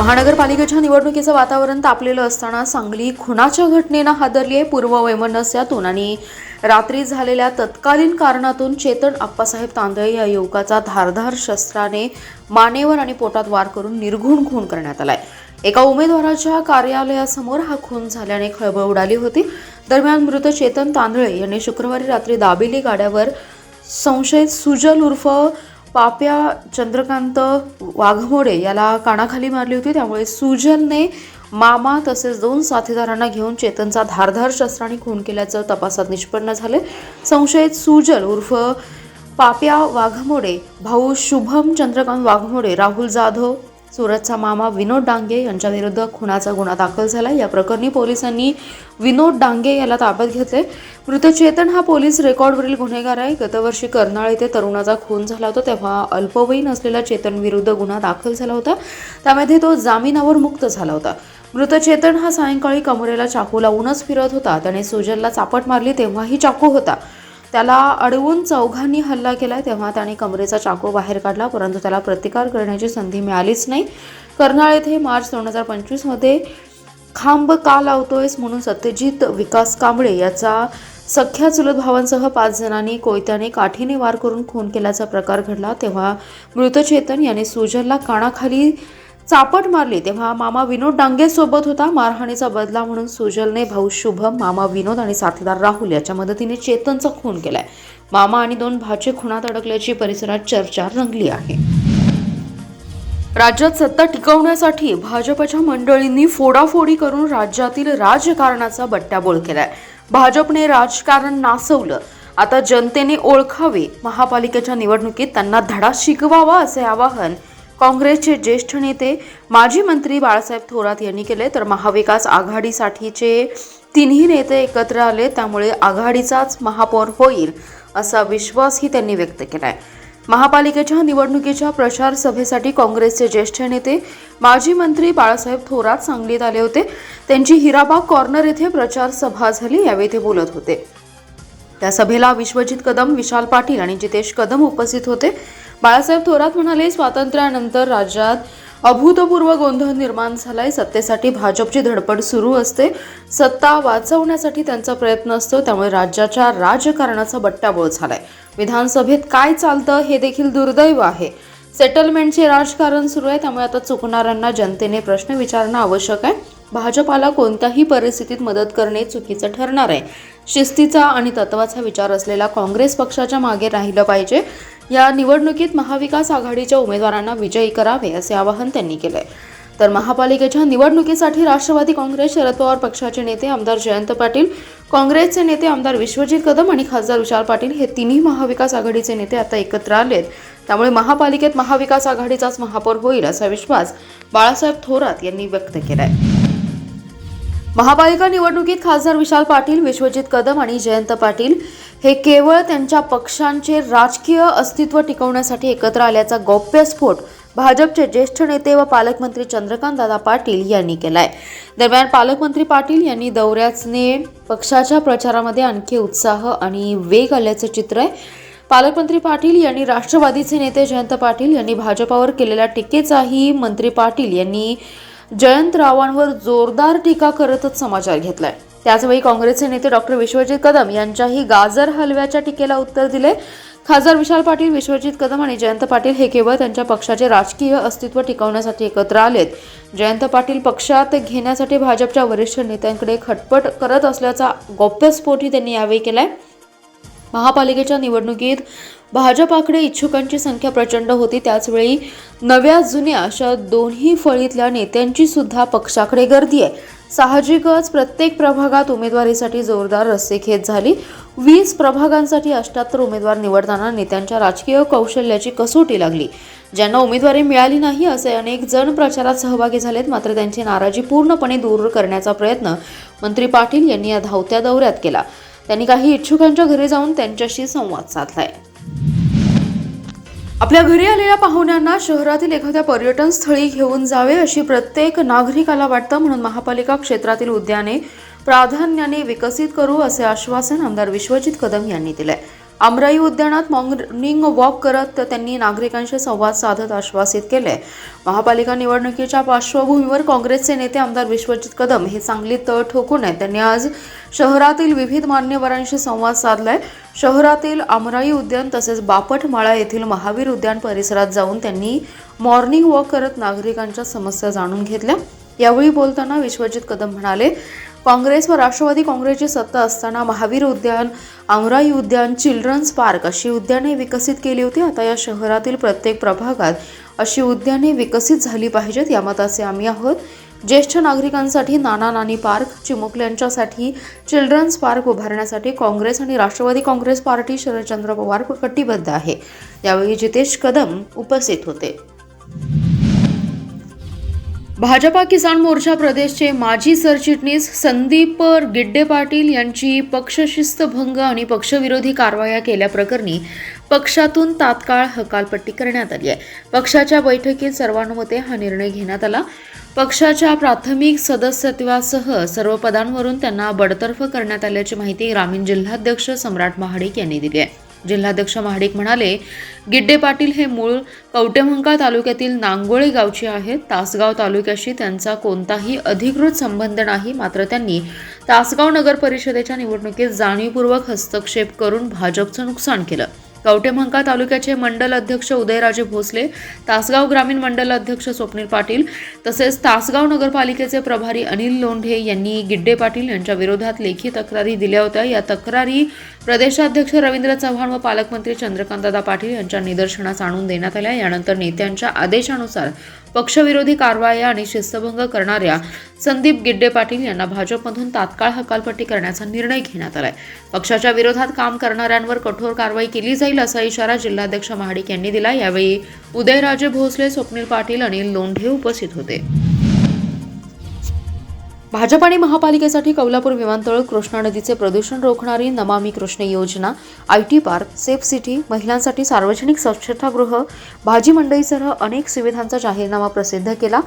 महानगरपालिकेच्या निवडणुकीचं वातावरण तापलेलं असताना सांगली खुनाच्या घटनेनं हादरली आहे. पूर्ववैमनस्यातून आणि रात्री झालेल्या तत्कालीन कारणातून चेतन आप्पासाहेब तांदळे या युवकाचा धारदार शस्त्राने मानेवर आणि पोटात वार करून निर्घृण खून करण्यात आलाय. एका उमेदवाराच्या कार्यालयासमोर हा खून झाल्याने खळबळ उडाली होती. दरम्यान मृत चेतन तांदळे यांनी शुक्रवारी रात्री दाबेली गाड्यावर संशयित सुजल उर्फ पाप्या चंद्रकांत वाघमोडे याला कानाखाली मारली होती. त्यामुळे सुजलने मामा तसेच 2 साथीदारांना घेऊन चेतनचा धारदार शस्त्राने खून केल्याचं तपासात निष्पन्न झाले. संशयित सुजल उर्फ पाप्या वाघमोडे, भाऊ शुभम चंद्रकांत वाघमोडे, राहुल जाधव, सुरतचा मामा विनोद डांगे यांच्याविरुद्ध खुनाचा गुन्हा दाखल झाला. या प्रकरणी पोलिसांनी विनोद डांगे याला ताब्यात घेतले. मृत चेतन हा पोलीस रेकॉर्डवरील गुन्हेगार आहे. गतवर्षी कर्नाळ येथे तरुणाचा खून झाला होता, तेव्हा अल्पवयीन असलेल्या चेतन विरुद्ध गुन्हा दाखल झाला होता. त्यामध्ये तो जामिनावर मुक्त झाला होता. मृत चेतन हा सायंकाळी कमरेला चाकू लावूनच फिरत होता. त्याने सुजलला चापट मारली तेव्हाही चाकू होता. त्याला अडवून चौघांनी हल्ला केला तेव्हा त्याने कमरेचा चाकू बाहेर काढला, परंतु त्याला प्रतिकार करण्याची संधी मिळालीच नाही. कर्नाळ येथे मार्च 2025 मध्ये खांब का लावतोयस म्हणून सत्यजित विकास कांबळे याचा सख्या चुलत भावांसह 5 जणांनी कोयत्याने काठीने वार करून खून केल्याचा प्रकार घडला. तेव्हा मृत चेतन याने सुजलला कानाखाली चापट मारली तेव्हा मामा विनोद डांगे सोबत होता. मारहाणीचा बदला म्हणून सुजलने भाऊ शुभम, मामा विनोद आणि साथीदार राहुल याच्या मदतीने चेतनचा खून केलाय. मामा आणि 2 भाचे खुनात अडकल्याची परिसरात चर्चा रंगली आहे. राज्यात सत्ता टिकवण्यासाठी भाजपच्या मंडळींनी फोडाफोडी करून राज्यातील राजकारणाचा बट्ट्याबोळ केलाय. भाजपने राजकारण नासवलं, आता जनतेने ओळखावे. महापालिकेच्या निवडणुकीत त्यांना धडा शिकवावा असे आवाहन काँग्रेसचे ज्येष्ठ नेते माजी मंत्री बाळासाहेब थोरात यांनी केले. तर महाविकास आघाडीसाठीचे 3ही नेते एकत्र आले, त्यामुळे आघाडीचाच महापौर होईल असा विश्वासही त्यांनी व्यक्त केलाय. महापालिकेच्या निवडणुकीच्या प्रचार सभेसाठी काँग्रेसचे ज्येष्ठ नेते माजी मंत्री बाळासाहेब थोरात सांगलीत आले होते. त्यांची हिराबाग कॉर्नर येथे प्रचार सभा झाली, यावेळी ते बोलत होते. त्या सभेला विश्वजित कदम, विशाल पाटील आणि जितेश कदम उपस्थित होते. बाळासाहेब थोरात म्हणाले, स्वातंत्र्यानंतर राज्यात अभूतपूर्व गोंधळ निर्माण झालाय. सत्तेसाठी भाजपची धडपड सुरू असते, सत्ता वाचवण्यासाठी त्यांचा प्रयत्न असतो, त्यामुळे राज्याच्या राजकारणाचा बट्ट्याबोळ झालाय. विधानसभेत काय चालतं हे देखील दुर्दैव आहे. सेटलमेंटचे राजकारण सुरू आहे, त्यामुळे आता चुकणाऱ्यांना जनतेने प्रश्न विचारणं आवश्यक आहे. भाजपाला कोणत्याही परिस्थितीत मदत करणे चुकीचं ठरणार आहे. शिस्तीचा आणि तत्वाचा विचार असलेल्या काँग्रेस पक्षाच्या मागे राहिलं पाहिजे. या निवडणुकीत महाविकास आघाडीच्या उमेदवारांना विजयी करावे असे आवाहन त्यांनी केले. तर महापालिकेच्या निवडणुकीसाठी राष्ट्रवादी काँग्रेस, शरद पवार पक्षाचे नेते आमदार जयंत पाटील, काँग्रेसचे नेते आमदार विश्वजित कदम आणि खासदार विशाल पाटील हे 3ही महाविकास आघाडीचे नेते आता एकत्र आलेत. त्यामुळे महापालिकेत महाविकास आघाडीचाच महापौर होईल असा विश्वास बाळासाहेब थोरात यांनी व्यक्त केलाय. महापालिका निवडणुकीत खासदार विशाल पाटील, विश्वजित कदम आणि जयंत पाटील हे केवळ त्यांच्या पक्षांचे राजकीय अस्तित्व टिकवण्यासाठी एकत्र आल्याचा गौप्यस्फोट भाजपचे ज्येष्ठ नेते व पालकमंत्री चंद्रकांत दादा पाटील यांनी केलाय. दरम्यान पालकमंत्री पाटील यांनी दौऱ्याने पक्षाच्या प्रचारामध्ये आणखी उत्साह आणि वेग आल्याचे चित्र आहे. पालकमंत्री पाटील यांनी राष्ट्रवादीचे नेते जयंत पाटील यांनी भाजपावर केलेल्या टीकेचाही मंत्री पाटील यांनी जयंतरावांवर जोरदार टीका करतच समाचार घेतलाय. त्याचवेळी काँग्रेसचे नेते डॉक्टर विश्वजित कदम यांच्याही गाजर हलव्याच्या टीकेला उत्तर दिले. खासदार विशाल पाटील, विश्वजित कदम आणि जयंत पाटील हे केवळ त्यांच्या पक्षाचे राजकीय अस्तित्व टिकवण्यासाठी एकत्र आलेत. जयंत पाटील पक्षात घेण्यासाठी भाजपच्या वरिष्ठ नेत्यांकडे खटपट करत असल्याचा गौप्यस्फोटही त्यांनी यावेळी केलाय. महापालिकेच्या निवडणुकीत भाजपाकडे इच्छुकांची संख्या प्रचंड होती. त्याचवेळी नव्या जुन्या अशा दोन्ही फळीतल्या नेत्यांची सुद्धा पक्षाकडे गर्दी आहे. साहजिकच प्रत्येक प्रभागात उमेदवारीसाठी जोरदार रस्सीखेच झाली. 20 प्रभागांसाठी 78 उमेदवार निवडताना नेत्यांच्या राजकीय कौशल्याची कसोटी लागली. ज्यांना उमेदवारी मिळाली नाही असे अनेक जण प्रचारात सहभागी झालेत, मात्र त्यांची नाराजी पूर्णपणे दूर करण्याचा प्रयत्न मंत्री पाटील यांनी या धावत्या दौऱ्यात केला. त्यांनी काही इच्छुकांच्या घरी जाऊन त्यांच्याशी संवाद साधलाय. आपल्या घरी आलेल्या पाहुण्यांना शहरातील एखाद्या पर्यटन स्थळी घेऊन जावे अशी प्रत्येक नागरिकाला वाटतं, म्हणून महापालिका क्षेत्रातील उद्याने प्राधान्याने विकसित करू असे आश्वासन आमदार विश्वजित कदम यांनी दिलंय. आमराई उद्यानात मॉर्निंग वॉक करत त्यांनी नागरिकांशी संवाद साधत आश्वासित केले. महापालिका निवडणुकीच्या पार्श्वभूमीवर काँग्रेसचे नेते आमदार विश्वजित कदम हे सांगलीत तळ ठोकून आहेत. त्यांनी आज शहरातील विविध मान्यवरांशी संवाद साधलाय. शहरातील आमराई उद्यान तसेच बापटमाळा येथील महावीर उद्यान परिसरात जाऊन त्यांनी मॉर्निंग वॉक करत नागरिकांच्या समस्या जाणून घेतल्या. यावेळी बोलताना विश्वजित कदम म्हणाले, काँग्रेस व राष्ट्रवादी काँग्रेसची सत्ता असताना महावीर उद्यान, आमराई उद्यान, चिल्ड्रन्स पार्क अशी उद्याने विकसित केली होती. आता या शहरातील प्रत्येक प्रभागात अशी उद्याने विकसित झाली पाहिजेत या मताचे आम्ही आहोत. ज्येष्ठ नागरिकांसाठी नाना नानी पार्क, चिमुकल्यांच्यासाठी चिल्ड्रन्स पार्क उभारण्यासाठी काँग्रेस आणि राष्ट्रवादी काँग्रेस पार्टी शरदचंद्र पवार कटिबद्ध आहे. यावेळी जितेश कदम उपस्थित होते. भाजपा किसान मोर्चा प्रदेशचे माजी सरचिटणीस संदीप गिड्डे पाटील यांची पक्षशिस्तभंग आणि पक्षविरोधी कारवाया केल्याप्रकरणी पक्षातून तात्काळ हकालपट्टी करण्यात आली आहे. पक्षाच्या बैठकीत सर्वानुमते हा निर्णय घेण्यात आला. पक्षाच्या प्राथमिक सदस्यत्वासह सर्व पदांवरून त्यांना बडतर्फ करण्यात आल्याची माहिती ग्रामीण जिल्हाध्यक्ष सम्राट महाडिक यांनी दिली आहे. जिल्हाध्यक्ष महाडिक म्हणाले, गिड्डे पाटील हे मूळ कवटेमंकाळ तालुक्यातील नांगोळे गावचे आहेत. तासगाव तालुक्याशी त्यांचा कोणताही अधिकृत संबंध नाही. मात्र त्यांनी तासगाव नगर परिषदेच्या निवडणुकीत जाणीवपूर्वक हस्तक्षेप करून भाजपचं नुकसान केलं. कवटेमंकाळ तालुक्याचे मंडल अध्यक्ष उदयराजे भोसले, तासगाव ग्रामीण मंडल अध्यक्ष स्वप्नील पाटील तसेच तासगाव नगरपालिकेचे प्रभारी अनिल लोंढे यांनी गिड्डे पाटील यांच्या विरोधात लेखी तक्रारी दिल्या होत्या. या तक्रारी प्रदेशाध्यक्ष रवींद्र चव्हाण व पालकमंत्री चंद्रकांतदादा पाटील यांच्या निदर्शनास आणून देण्यात आल्या. यानंतर नेत्यांच्या आदेशानुसार पक्षविरोधी कारवाया आणि शिस्तभंग करणाऱ्या संदीप गिड्डे पाटील यांना भाजपमधून तात्काळ हकालपट्टी करण्याचा निर्णय घेण्यात आलाय. पक्षाच्या विरोधात काम करणाऱ्यांवर कठोर कारवाई केली जाईल असा इशारा जिल्हाध्यक्ष महाडिक यांनी दिला. यावेळी उदयराजे भोसले, स्वप्नील पाटील, अनिल लोंढे उपस्थित होते. भाजप आणि महापालिकेसाठी कौलापूर विमानतळ, कृष्णा नदीचे प्रदूषण रोखणारी नमामि कृष्ण योजना, आयटी पार्क, सेफ सिटी, महिलांसाठी सार्वजनिक स्वच्छतागृह, भाजी मंडईसह अनेक सुविधांचा जाहीरनामा प्रसिद्ध केला.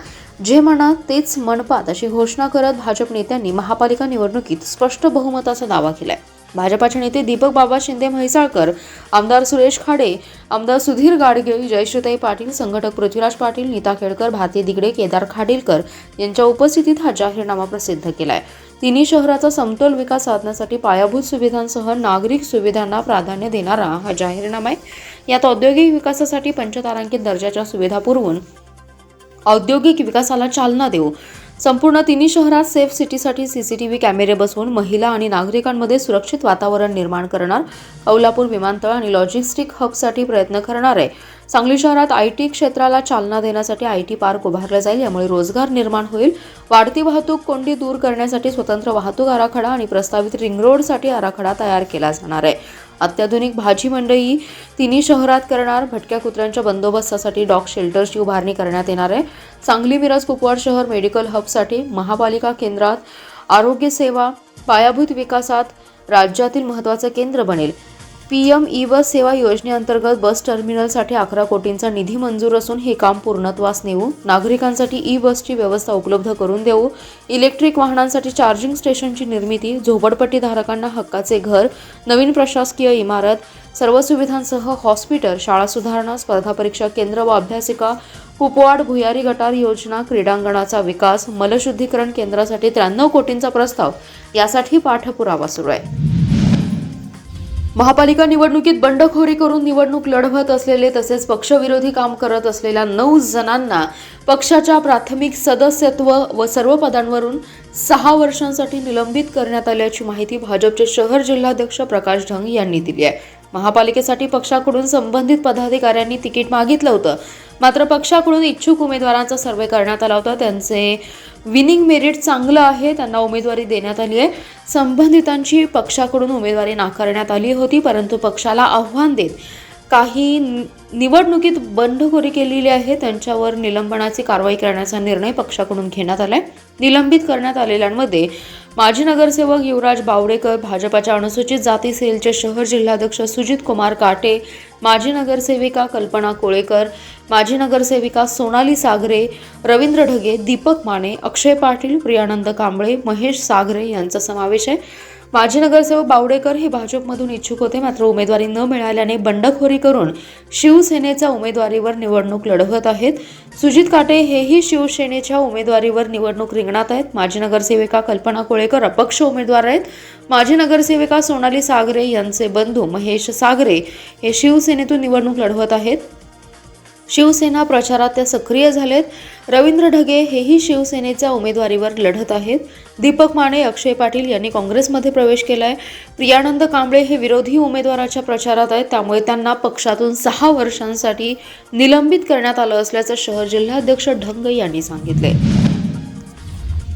जे म्हणा तेच मनपात अशी घोषणा करत भाजप नेत्यांनी महापालिका निवडणुकीत स्पष्ट बहुमताचा दावा केलाय. भाजपाचे नेते दीपक बाबा शिंदे म्हैसाळकर, आमदार सुरेश खाडे, आमदार सुधीर गाडगीळ, जयश्रीताई पाटील, संघटक पृथ्वीराज पाटील, नीता खेडकर, भारती दिगडे, केदार खाडीलकर यांच्या उपस्थितीत हा जाहीरनामा प्रसिद्ध केलाय. तिन्ही शहराचा समतोल विकास साधण्यासाठी पायाभूत सुविधांसह नागरिक सुविधांना प्राधान्य देणारा हा जाहीरनामा आहे. यात औद्योगिक विकासासाठी पंचतारांकित दर्जाच्या सुविधा पुरवून औद्योगिक विकासाला चालना देऊ, संपूर्ण तिन्ही शहरात सेफ सिटीसाठी सीसीटीव्ही कॅमेरे बसवून महिला आणि नागरिकांमध्ये सुरक्षित वातावरण निर्माण करणार, कौलापूर विमानतळ आणि लॉजिस्टिक हबसाठी प्रयत्न करणार आहे. सांगली शहरात आयटी क्षेत्राला चालना देण्यासाठी आयटी पार्क उभारला जाईल. यामुळे रोजगार निर्माण होईल. वाढती वाहतूक कोंडी दूर करण्यासाठी स्वतंत्र वाहतूक आराखडा आणि प्रस्तावित रिंग रोडसाठी आराखडा तयार केला जाणार आहे. अत्याधुनिक भाजी मंडई तिन्ही शहरात करणार. भटक्या कुत्र्यांच्या बंदोबस्तासाठी डॉग शेल्टर्सची उभारणी करण्यात येणार आहे. सांगली, मिरज, कुपवाड शहर मेडिकल हबसाठी महापालिका केंद्रात आरोग्य सेवा पायाभूत विकासात राज्यातील महत्त्वाचं केंद्र बनेल. PM ई बस सेवा योजनेअंतर्गत बस टर्मिनलसाठी 11 कोटींचा निधी मंजूर असून हे काम पूर्णत्वास नेऊ. नागरिकांसाठी ई बसची व्यवस्था उपलब्ध करून देऊ. इलेक्ट्रिक वाहनांसाठी चार्जिंग स्टेशनची निर्मिती, झोपडपट्टीधारकांना हक्काचे घर, नवीन प्रशासकीय इमारत, सर्व सुविधांसह हॉस्पिटल, शाळा सुधारणा, स्पर्धा परीक्षा केंद्र व अभ्यासिका, कुपवाड भुयारी गटार योजना, क्रीडांगणाचा विकास, मलशुद्धीकरण केंद्रासाठी 93 कोटींचा प्रस्ताव यासाठी पाठपुरावा सुरू आहे. महापालिका निवडणुकीत बंडखोरी करून निवडणूक लढवत असलेले तसेच पक्षविरोधी काम करत असलेल्या 9 जणांना पक्षाच्या प्राथमिक सदस्यत्व व सर्व पदांवरून 6 वर्षांसाठी निलंबित करण्यात आल्याची माहिती भाजपचे शहर जिल्हाध्यक्ष प्रकाश ढंग यांनी दिली आहे. महापालिकेसाठी पक्षाकडून संबंधित पदाधिकाऱ्यांनी तिकीट मागितलं होतं. मात्र पक्षाकडून इच्छुक उमेदवारांचा सर्वे करण्यात आला होता. त्यांचे विनिंग मेरिट चांगलं आहे, त्यांना उमेदवारी देण्यात आली आहे. संबंधितांची पक्षाकडून उमेदवारी नाकारण्यात आली होती, परंतु पक्षाला आव्हान देत काही निवडणुकीत बंडखोरी केलेली आहे त्यांच्यावर निलंबनाची कारवाई करण्याचा निर्णय पक्षाकडून घेण्यात आलाय. निलंबित करण्यात आलेल्यांमध्ये माजी नगरसेवक युवराज बावडेकर, भाजपाच्या अनुसूचित जाती सेलचे शहर जिल्हाध्यक्ष सुजित कुमार काटे, माजी नगरसेविका कल्पना कोळेकर, माजी नगरसेविका सोनाली सागरे, रवींद्र ढगे, दीपक माने, अक्षय पाटील, प्रियानंद कांबळे, महेश सागरे यांचा समावेश आहे. माजी नगरसेवक बावडेकर हे भाजपमधून इच्छुक होते, मात्र उमेदवारी न मिळाल्याने बंडखोरी करून शिवसेनेच्या उमेदवारीवर निवडणूक लढवत आहेत. सुजित काटे हेही शिवसेनेच्या उमेदवारीवर निवडणूक रिंगणात आहेत. माजी नगरसेविका कल्पना कोळेकर अपक्ष उमेदवार आहेत. माजी नगरसेविका सोनाली सागरे यांचे बंधू महेश सागरे हे शिवसेनेतून निवडणूक लढवत आहेत. शिवसेना प्रचारात त्या सक्रिय झालेत. रवींद्र ढगे हेही शिवसेनेच्या उमेदवारीवर लढत आहेत. दीपक माने, अक्षय पाटील यांनी काँग्रेसमध्ये प्रवेश केलाय. प्रियानंद कांबळे हे विरोधी उमेदवाराच्या प्रचारात आहेत, त्यामुळे त्यांना पक्षातून 6 वर्षांसाठी निलंबित करण्यात आलं असल्याचं शहर जिल्हाध्यक्ष ढंग यांनी सांगितले.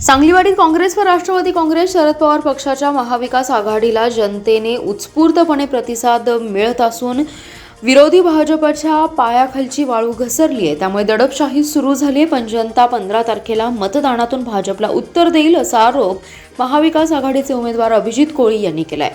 सांगलीवाडीत काँग्रेस व राष्ट्रवादी काँग्रेस शरद पवार पक्षाच्या महाविकास आघाडीला जनतेने उत्स्फूर्तपणे प्रतिसाद मिळत असून विरोधी भाजपच्या पायाखालची वाळू घसरली आहे. त्यामुळे दडपशाही सुरू झाली आहे. पण जनता 15 तारखेला मतदानातून भाजपला उत्तर देईल असा आरोप महाविकास आघाडीचे उमेदवार अभिजित कोळी यांनी केलाय.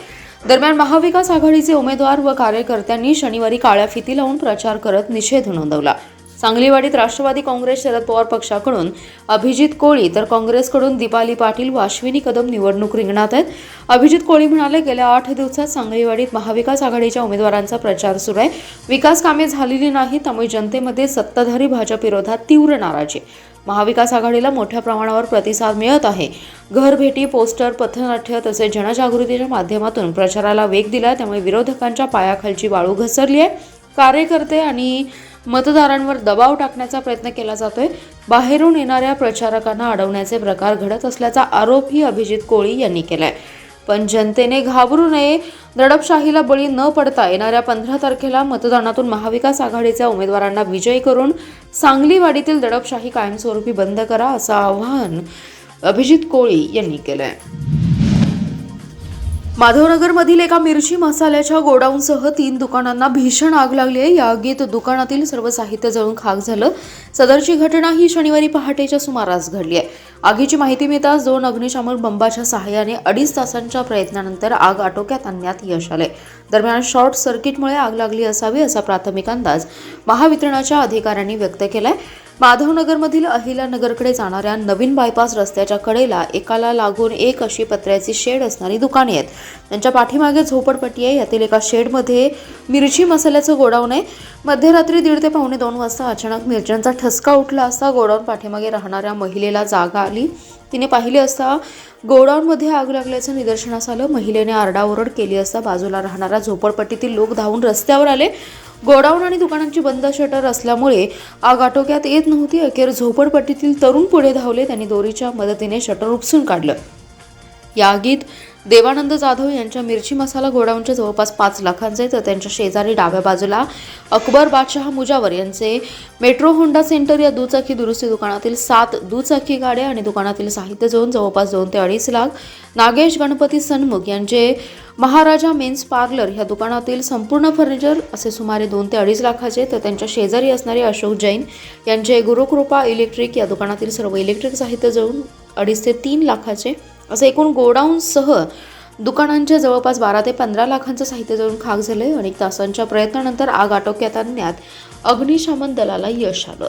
दरम्यान महाविकास आघाडीचे उमेदवार व कार्यकर्त्यांनी शनिवारी काळ्या फिती लावून प्रचार करत निषेध नोंदवला. सांगलीवाडीत राष्ट्रवादी काँग्रेस शरद पवार पक्षाकडून अभिजित कोळी तर काँग्रेसकडून दीपाली पाटील व अश्विनी कदम निवडणूक रिंगणात आहेत. अभिजित कोळी म्हणाले, गेल्या 8 दिवसात सांगलीवाडीत महाविकास आघाडीच्या उमेदवारांचा प्रचार सुरू आहे. विकास कामे झालेली नाही, त्यामुळे जनतेमध्ये सत्ताधारी भाजप विरोधात तीव्र नाराजी. महाविकास आघाडीला मोठ्या प्रमाणावर प्रतिसाद मिळत आहे. घरभेटी, पोस्टर, पथनाट्य तसेच जनजागृतीच्या माध्यमातून प्रचाराला वेग दिला. त्यामुळे विरोधकांच्या पायाखालची वाळू घसरली आहे. कार्यकर्ते आणि मतदारांवर दबाव टाकण्याचा प्रयत्न केला जातोय. बाहेरून येणाऱ्या प्रचारकांना अडवण्याचे प्रकार घडत असल्याचा आरोपही अभिजित कोळी यांनी केलाय. पण जनतेने घाबरू नये. दडपशाहीला बळी न पडता येणाऱ्या 15 तारखेला मतदानातून महाविकास आघाडीच्या उमेदवारांना विजयी करून सांगलीवाडीतील दडपशाही कायमस्वरूपी बंद करा असं आवाहन अभिजित कोळी यांनी केलंय. माधवनगरमधील एका मिरची मसाल्याच्या गोडाऊनसह 3 दुकानांना भीषण आग लागली आहे. या आगीत दुकानातील सर्व साहित्य जळून खाक झालं. सदरची घटना ही शनिवारी पहाटेच्या सुमारास घडली आहे. आगीची माहिती मिळताच 2 अग्निशामक बंबाच्या सहाय्याने 2.5 तासांच्या प्रयत्नानंतर आग आटोक्यात आणण्यात यश आले. दरम्यान शॉर्ट सर्किटमुळे आग लागली असावी असा प्राथमिक अंदाज महावितरणाच्या अधिकाऱ्यांनी व्यक्त केलाय. माधवनगरमधील अहिल्यानगरकडे जाणाऱ्या नवीन बायपास रस्त्याच्या कडेला एकाला लागून एक अशी पत्र्याची शेड असणारी दुकाने आहेत. त्यांच्या पाठीमागे झोपडपट्टी आहे. यातील एका शेडमध्ये मिरची मसाल्याचं गोडाऊन आहे. मध्यरात्री 1:30 ते पावणे 2 वाजता अचानक मिरच्यांचा ठसका उठला असता गोडाऊन पाठीमागे राहणाऱ्या महिलेला जाग आली. तिने पाहिले असता गोडाऊनमध्ये आग लागल्याचं निदर्शनास आलं. महिलेने आरडाओरड केली असता बाजूला राहणाऱ्या झोपडपट्टीतील लोक धावून रस्त्यावर आले. गोडाऊन आणि दुकानांची बंद शटर असल्यामुळे आग आटोक्यात येत नव्हती. अखेर झोपडपट्टीतील तरुण पुढे धावले. त्यांनी दोरीच्या मदतीने शटर उपसून काढलं. या आगीत देवानंद जाधव यांच्या मिरची मसाला गोडाऊनच्या जवळपास 5 लाखांचे, तर त्यांच्या शेजारी डाव्या बाजूला अकबर बादशाह मुजावर यांचे मेट्रो होंडा सेंटर या दुचाकी दुरुस्ती दुकानातील 7 दुचाकी गाड्या आणि दुकानातील साहित्य जळून जवळपास 2 ते 2.5 लाख. नागेश गणपती सन्मुख यांचे महाराजा मेन्स पार्लर या दुकानातील संपूर्ण फर्निचर असे सुमारे 2 ते 2.5 लाखाचे, तर त्यांच्या शेजारी असणारे अशोक जैन यांचे गुरुकृपा इलेक्ट्रिक या दुकानातील सर्व इलेक्ट्रिक साहित्य जळून 2.5 ते 3 लाखाचे असे एकूण गोडाऊनसह दुकानांच्या जवळपास 12 ते 15 लाखांचं साहित्य जळून खाक झाले. अनेक तासांच्या प्रयत्नानंतर आग आटोक्यात आणण्यात अग्निशमन दलाला यश आलं.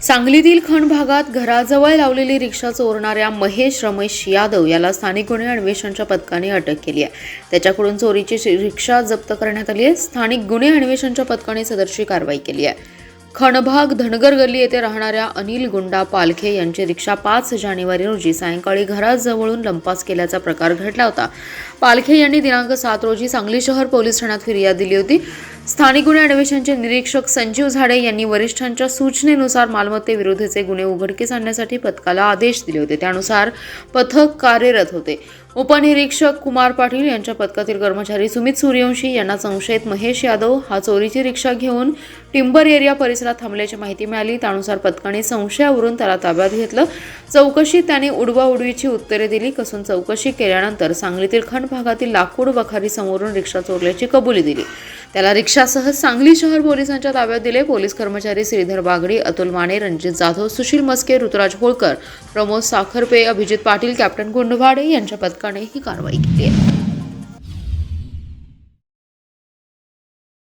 सांगलीतील खण भागात घराजवळ लावलेली रिक्षा चोरणाऱ्या महेश रमेश यादव याला स्थानिक गुन्हे अन्वेषणच्या पथकाने अटक केली आहे. त्याच्याकडून चोरीची रिक्षा जप्त करण्यात आली आहे. स्थानिक गुन्हे अन्वेषणच्या पथकाने सदरची कारवाई केली आहे. खणभाग धनगर गल्ली येथे राहणाऱ्या अनिल गुंडा पालखे यांची रिक्षा 5 जानेवारी रोजी सायंकाळी घराजवळून लंपास केल्याचा प्रकार घडला होता. पालखे यांनी दिनांक 7 रोजी सांगली शहर पोलीस ठाण्यात फिर्याद दिली होती. स्थानिक गुन्हे अन्वेषणचे निरीक्षक संजीव झाडे यांनी वरिष्ठांच्या सूचनेनुसार मालमत्तेविरुद्धचे गुन्हे उघडकीस आणण्यासाठी पथकाला आदेश दिले होते. त्यानुसार पथक कार्यरत होते. उपनिरीक्षक कुमार पाटील यांच्या पथकातील कर्मचारी सुमित सूर्यवंशी यांना संशयित महेश यादव हा चोरीची रिक्षा घेऊन टिंबर एरिया परिसरात थांबल्याची माहिती मिळाली. त्यानुसार पथकाने संशयावरून त्याला ताब्यात घेतलं. चौकशीत त्याने उडवाउडवीची उत्तरे दिली. कसून चौकशी केल्यानंतर सांगलीतील खण भागातील लाकूड वखारी समोरून रिक्षा चोरल्याची कबुली दिली. त्याला रिक्षासह सांगली शहर पोलिसांच्या ताब्यात दिले. पोलीस कर्मचारी श्रीधर बागडी, अतुल माने, रणजित जाधव, सुशील मस्के, ऋतुराज होळकर, प्रमोद साखरपे, अभिजित पाटील, कॅप्टन गुंडवाडे यांच्या पथकाने ही कारवाई केली आहे.